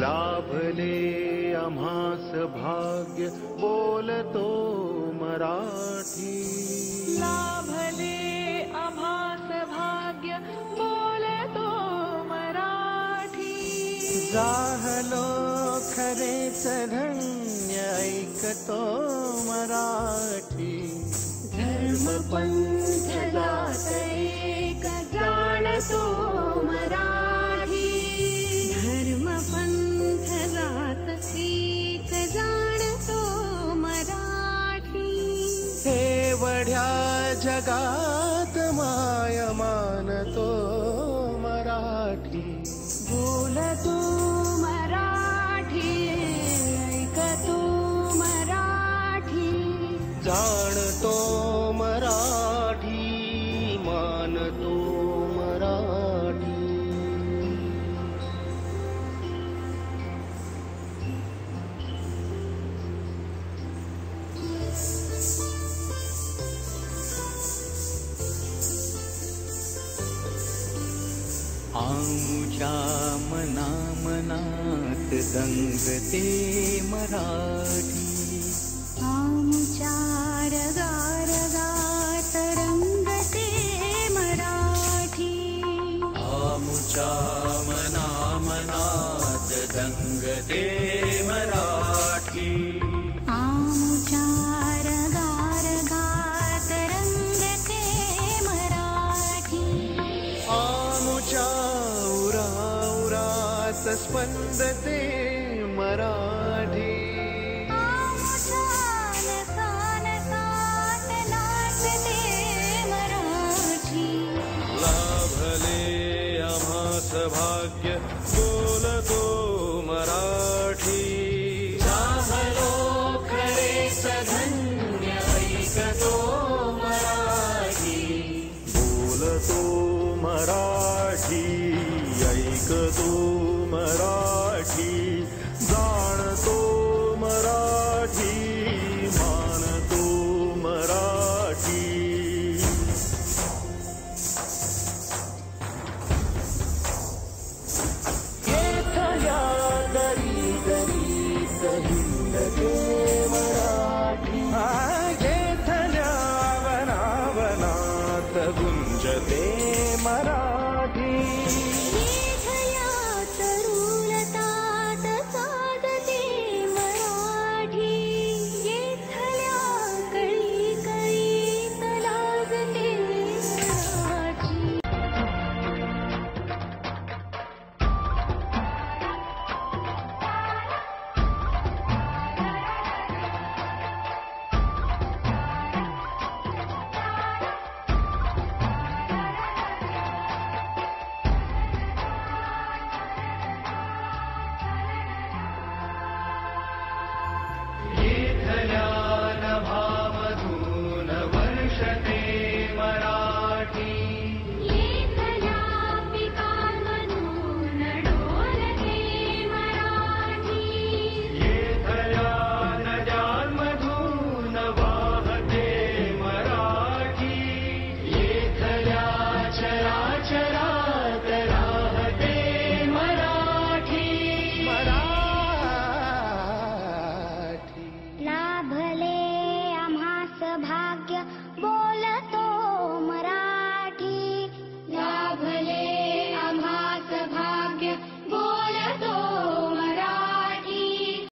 लाभले आम्हास भाग्य बोलतो मराठी. लाभले आम्हास भाग्य बोलतो मराठी. जाहलो खरेच धन्य ऐकतो मराठी. धर्म पंथ जात एक जाणतो मराठी. धर्म पंथ जात एक जाणतो मराठी. एवढ्या जगात माय मानतो मराठी. बोलतो मराठी, ऐकतो मराठी. जाणतो मराठी, मानतो मराठी. आमच्या मनामनात दंगते मराठी. आमच्या रगारगात रंगते मराठी. आमच्या मनामनात दंगते मराठी. आमच्या रगारगात रंगते मराठी. आमच्या उराउरात स्पंदते मराठी. आमच्या नसानसात नाचते मराठी. लाभले आम्हास भाग्य